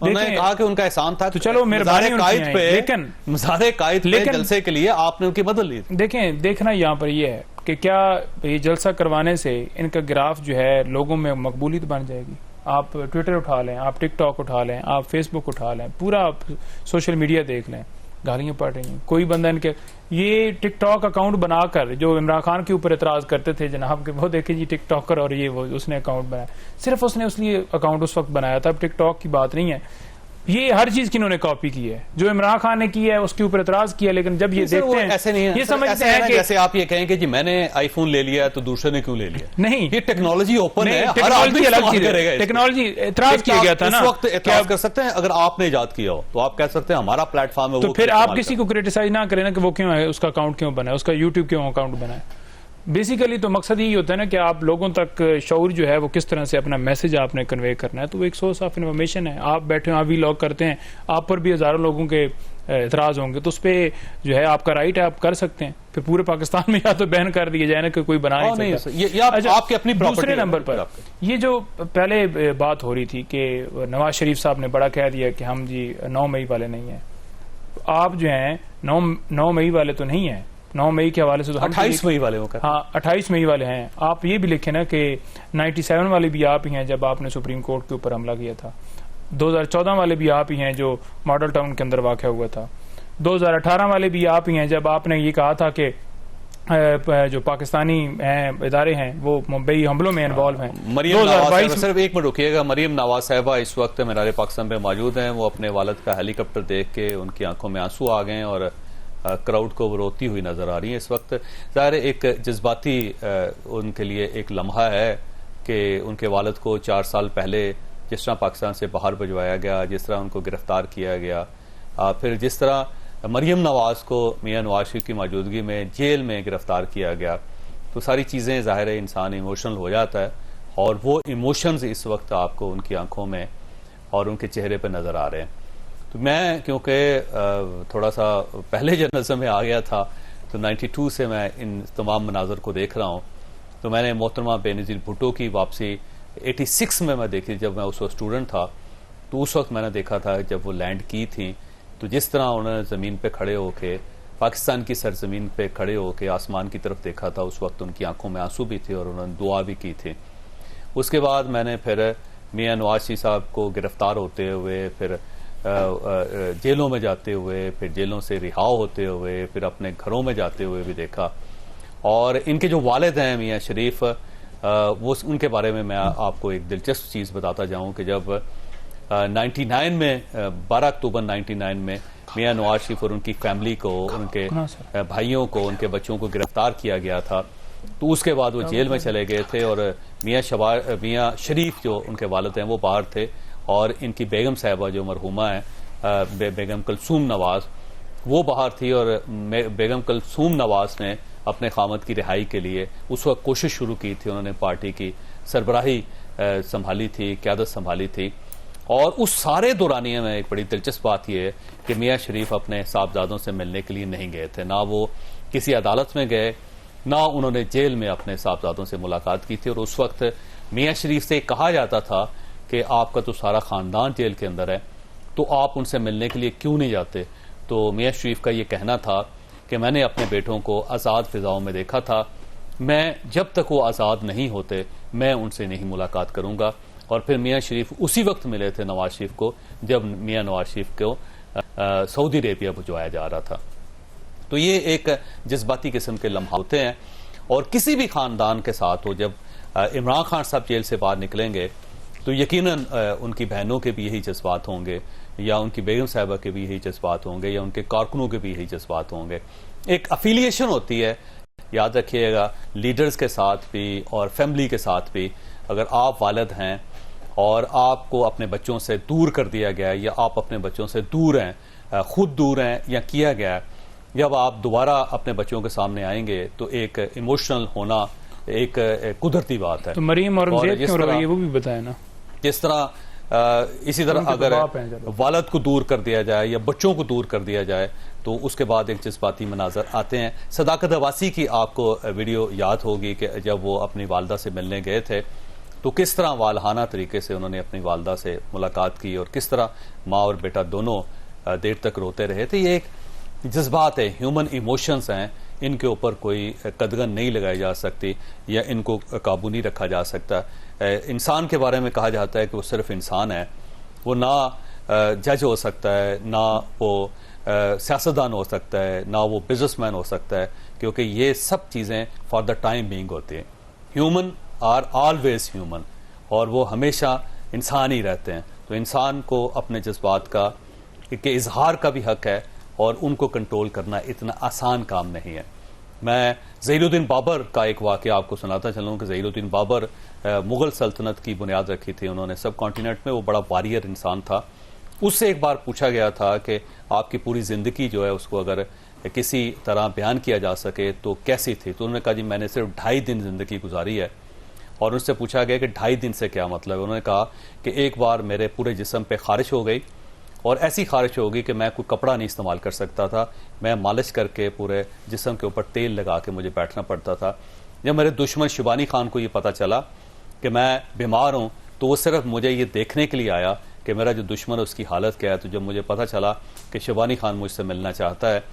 उन्होंने कहा कि उनका एहसान था, तो चलो मेहरबानी लेकिन मज़ार कायद पे जलसे के लिए आपने उनकी मदद ली। देखें, देखना यहाँ पर यह है कि क्या ये जलसा करवाने से इनका ग्राफ जो है लोगों में मकबूलियत बन जाएगी। आप ट्विटर उठा लें, आप टिकटॉक उठा लें, आप फेसबुक उठा लें, पूरा आप सोशल मीडिया देख लें, गालियां पड़ रही हैं। कोई बंदा इनके ये टिकटॉक अकाउंट बनाकर जो इमरान खान के ऊपर एतराज करते थे जनाब के, वो देखे जी टिकटॉकर और ये वो उसने अकाउंट बनाया, सिर्फ उसने उसलिए अकाउंट उस वक्त बनाया था, अब टिकटॉक की बात नहीं है। ये हर चीज की इन्होंने कॉपी की है, जो इमरान खान ने की है उसके ऊपर एतराज किया, लेकिन जब ये देखते हैं ऐसे नहीं है, ये समझते हैं कि जैसे आप ये कहें कि जी मैंने आईफोन ले लिया तो दूसरे ने क्यों ले लिया। नहीं, ये टेक्नोलॉजी ओपन है, टेक्नोलॉजी अलग चीज है, टेक्नोलॉजी एतराज किया गया था ना, उस वक्त एतराज कर सकते हैं। अगर आपने इजाद किया हो तो आप कह सकते हैं हमारा प्लेटफॉर्म है, तो फिर आप किसी को क्रिटिसाइज ना करें ना कि वो क्यों है, उसका अकाउंट क्यों बना है, उसका यूट्यूब क्यों अकाउंट बना है। बेसिकली तो मकसद यही होता है ना कि आप लोगों तक शऊर जो है वो किस तरह से अपना मैसेज आपने कन्वे करना है। तो वो एक सोर्स ऑफ इन्फॉर्मेशन है। आप बैठे हो, आप व्लॉग करते हैं, आप पर भी हजारों लोगों के एतराज होंगे, तो उस पर जो है आपका राइट है, आप कर सकते हैं। फिर पूरे पाकिस्तान में या तो बैन कर दिया जाए ना कि कोई बना नहीं सकता। आपकी अपनी दूसरे नंबर पर ये जो पहले बात हो रही थी कि नवाज शरीफ साहब ने बड़ा कह दिया कि हम जी 9 मई वाले नहीं है। आप जो है 9 मई वाले तो नहीं है, 9 मई के हवाले से तो 28 मई वाले होकर, हाँ 28 मई वाले हैं। आप ये भी लिखें ना कि 97 वाले भी आप ही हैं जब आपने सुप्रीम कोर्ट के ऊपर हमला किया था। 2014 वाले भी आप ही हैं जो मॉडल टाउन के अंदर वाक़या हुआ था। 2018 वाले भी आप ही हैं जब आपने ये कहा था कि जो पाकिस्तानी हैं इदारे हैं वो मुंबई हमलों में इन्वॉल्व हैं। मरियम नवाज, सिर्फ एक मिनट रुकिएगा। मरियम नवाज साहिबा इस वक्त मीनार पाकिस्तान पे मौजूद हैं। वो अपने वालिद का हेलीकॉप्टर देख के उनकी आंखों में आंसू आ गए और क्राउड को रोती हुई नजर आ रही है इस वक्त। ज़ाहिर एक जज्बाती उनके लिए एक लम्हा है कि उनके वालिद को 4 साल पहले जिस तरह पाकिस्तान से बाहर भिजवाया गया, जिस तरह उनको गिरफ्तार किया गया, फिर जिस तरह मरियम नवाज को मियां नवाज शरीफ की मौजूदगी में जेल में गिरफ्तार किया गया, तो सारी चीज़ें ज़ाहिर है इंसान इमोशनल हो जाता है और वो इमोशंस इस वक्त आपको उनकी आंखों में और उनके चेहरे पर नज़र आ रहे हैं। तो मैं क्योंकि थोड़ा सा पहले जर्नलिज्म में आ गया था तो 92 से मैं इन तमाम मनाजर को देख रहा हूँ। तो मैंने मोहतरमा बेनज़ीर भुट्टो की वापसी 86 में मैं देखी, जब मैं उस वक्त स्टूडेंट था। तो उस वक्त मैंने देखा था जब वो लैंड की थी, तो जिस तरह उन्होंने ज़मीन पे खड़े होके पाकिस्तान की सरजमीन पे खड़े होके आसमान की तरफ देखा था, उस वक्त उनकी आंखों में आंसू भी थे और उन्होंने दुआ भी की थी। उसके बाद मैंने फिर मियां नवाज शरीफ साहब को गिरफ्तार होते हुए, फिर जेलों में जाते हुए, फिर जेलों से रिहा होते हुए, फिर अपने घरों में जाते हुए भी देखा। और इनके जो वालिद हैं मियां शरीफ, वो उनके बारे में मैं आपको एक दिलचस्प चीज़ बताता जाऊं कि जब 99 में 12 अक्टूबर 99 में मियां नवाज शरीफ और उनकी फैमिली को, उनके भाइयों को, उनके बच्चों को गिरफ्तार किया गया था, तो उसके बाद वो जेल में चले गए थे और मियां शरीफ जो उनके वालिद हैं वो बाहर थे और इनकी बेगम साहिबा जो मरहुमा है बेगम कलसूम नवाज, वो बाहर थी और बेगम कलसूम नवाज ने अपने खामद की रिहाई के लिए उस वक्त कोशिश शुरू की थी। उन्होंने पार्टी की सरबराही संभाली थी, क़यादत संभाली थी। और उस सारे दौरानिए में एक बड़ी दिलचस्प बात यह है कि मियां शरीफ अपने साहबजादों से मिलने के लिए नहीं गए थे, ना वो किसी अदालत में गए, ना उन्होंने जेल में अपने साहबजादों से मुलाकात की थी। और उस वक्त मियां शरीफ से कहा जाता था कि आपका तो सारा खानदान जेल के अंदर है, तो आप उनसे मिलने के लिए क्यों नहीं जाते। तो मियां शरीफ का ये कहना था कि मैंने अपने बेटों को आज़ाद फिजाओं में देखा था, मैं जब तक वो आज़ाद नहीं होते मैं उनसे नहीं मुलाकात करूंगा। और फिर मियां शरीफ उसी वक्त मिले थे नवाज शरीफ को जब मियां नवाज शरीफ को सऊदी अरेबिया भिजवाया जा रहा था। तो ये एक जज्बाती किस्म के लम्हा होते हैं और किसी भी खानदान के साथ हो। जब इमरान खान साहब जेल से बाहर निकलेंगे तो यकीनन उनकी बहनों के भी यही जज्बात होंगे, या उनकी बेगम साहिबा के भी यही जज्बात होंगे, या उनके कारकुनों के भी यही जज्बात होंगे। एक अफिलिएशन होती है, याद रखिएगा, लीडर्स के साथ भी और फैमिली के साथ भी। अगर आप वालिद हैं और आपको अपने बच्चों से दूर कर दिया गया है, या आप अपने बच्चों से दूर हैं, खुद दूर हैं या किया गया है, जब आप दोबारा अपने बच्चों के सामने आएंगे तो एक इमोशनल होना एक कुदरती बात है। तो मरीम और वो भी बताया ना, जिस तरह इसी तरह अगर वालिद को दूर कर दिया जाए या बच्चों को दूर कर दिया जाए तो उसके बाद एक जज्बाती मनाजर आते हैं। सदाकत अब्बासी की आपको वीडियो याद होगी कि जब वो अपनी वालदा से मिलने गए थे तो किस तरह वालहाना तरीके से उन्होंने अपनी वालदा से मुलाकात की और किस तरह माँ और बेटा दोनों देर तक रोते रहे थे। ये एक जज्बात है, ह्यूमन इमोशंस हैं, इनके ऊपर कोई कदगन नहीं लगाई जा सकती या इनको काबू नहीं रखा जा सकता। इंसान के बारे में कहा जाता है कि वो सिर्फ इंसान है, वो ना जज हो सकता है, ना वो सियासतदान हो सकता है, ना वो बिजनेसमैन हो सकता है, क्योंकि ये सब चीज़ें फॉर द टाइम बीइंग होती हैं। ह्यूमन आर ऑलवेज ह्यूमन, और वो हमेशा इंसान ही रहते हैं। तो इंसान को अपने जज्बात का के इजहार का भी हक है और उनको कंट्रोल करना इतना आसान काम नहीं है। मैं ज़हीरुद्दीन बाबर का एक वाक़या आपको सुनाता चलूँ कि ज़हीरुद्दीन बाबर मुग़ल सल्तनत की बुनियाद रखी थी उन्होंने सब कॉन्टिनेंट में। वो बड़ा वारियर इंसान था। उससे एक बार पूछा गया था कि आपकी पूरी ज़िंदगी जो है उसको अगर किसी तरह बयान किया जा सके तो कैसी थी। तो उन्होंने कहा जी मैंने सिर्फ 2.5 दिन ज़िंदगी गुजारी है। और उनसे पूछा गया कि 2.5 दिन से क्या मतलब है। उन्होंने कहा कि एक बार मेरे पूरे जिस्म पे ख़ारिश हो गई और ऐसी ख़ारिश होगी कि मैं कोई कपड़ा नहीं इस्तेमाल कर सकता था। मैं मालिश करके पूरे जिस्म के ऊपर तेल लगा के मुझे बैठना पड़ता था। जब मेरे दुश्मन शिबानी खान को ये पता चला कि मैं बीमार हूँ तो वो सिर्फ मुझे ये देखने के लिए आया कि मेरा जो दुश्मन है उसकी हालत क्या है। तो जब मुझे पता चला कि शिबानी खान मुझसे मिलना चाहता है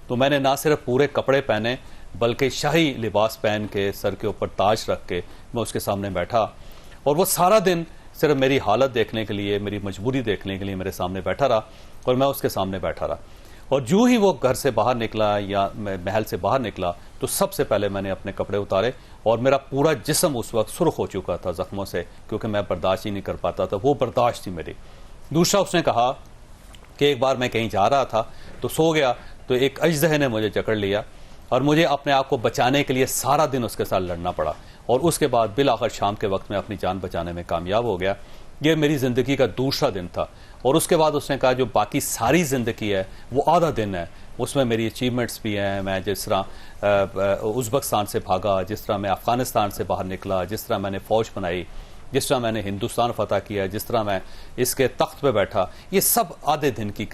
तो मैंने ना सिर्फ पूरे कपड़े पहने बल्कि शाही लिबास पहन के सर के ऊपर ताज रख के मैं उसके सामने बैठा और वो सारा दिन सिर्फ मेरी हालत देखने के लिए, मेरी मजबूरी देखने के लिए मेरे सामने बैठा रहा और मैं उसके सामने बैठा रहा। और जो ही वो घर से बाहर निकला या महल से बाहर निकला तो सबसे पहले मैंने अपने कपड़े उतारे और मेरा पूरा जिस्म उस वक्त सुर्ख हो चुका था जख्मों से, क्योंकि मैं बर्दाश्त ही नहीं कर पाता था। वो बर्दाश्त थी मेरी। दूसरा उसने कहा कि एक बार मैं कहीं जा रहा था तो सो गया तो एक अजदह ने मुझे जकड़ लिया और मुझे अपने आप को बचाने के लिए सारा दिन उसके साथ लड़ना पड़ा और उसके बाद बिल आखिर शाम के वक्त में अपनी जान बचाने में कामयाब हो गया। ये मेरी ज़िंदगी का दूसरा दिन था। और उसके बाद उसने कहा जो बाकी सारी ज़िंदगी है वो आधा दिन है, उसमें मेरी अचीवमेंट्स भी हैं। मैं जिस तरह उज़्बेकिस्तान से भागा, जिस तरह मैं अफ़गानिस्तान से बाहर निकला, जिस तरह मैंने फ़ौज बनाई, जिस तरह मैंने हिंदुस्तान फतह किया, जिस तरह मैं इसके तख्त पे बैठा, ये सब आधे दिन की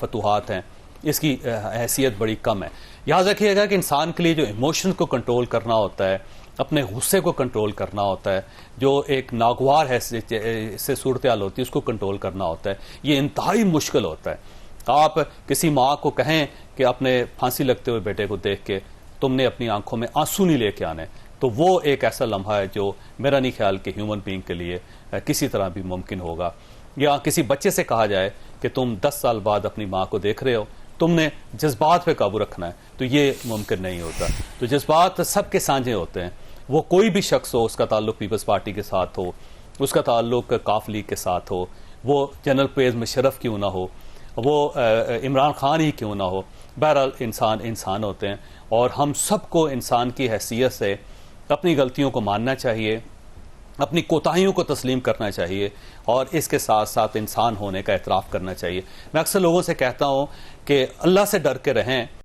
फतूहात हैं। इसकी हैसियत बड़ी कम है। याद रखिएगा कि इंसान के लिए जो इमोशन को कंट्रोल करना होता है, अपने गुस्से को कंट्रोल करना होता है, जो एक नागवार है से सूरत हाल होती है उसको कंट्रोल करना होता है, ये इंतहाई मुश्किल होता है। आप किसी माँ को कहें कि अपने फांसी लगते हुए बेटे को देख के तुमने अपनी आंखों में आंसू नहीं लेके आने, तो वो एक ऐसा लम्हा है जो मेरा नहीं ख्याल कि ह्यूमन बीइंग के लिए किसी तरह भी मुमकिन होगा। या किसी बच्चे से कहा जाए कि तुम 10 साल बाद अपनी माँ को देख रहे हो, तुमने जज्बात पे काबू रखना है, तो ये मुमकिन नहीं होता। तो जज्बात सबके साझे होते हैं। वो कोई भी शख्स हो, उसका ताल्लुक पीपल्स पार्टी के साथ हो, उसका ताल्लुक काफ लीग के साथ हो, वो जनरल परवेज़ मुशर्रफ क्यों ना हो, वो इमरान खान ही क्यों ना हो, बहरहाल इंसान इंसान होते हैं और हम सबको इंसान की हैसियत से अपनी गलतियों को मानना चाहिए, अपनी कोताहियों को तस्लीम करना चाहिए और इसके साथ साथ इंसान होने का एतराफ़ करना चाहिए। मैं अक्सर लोगों से कहता हूँ कि अल्लाह से डर के रहें।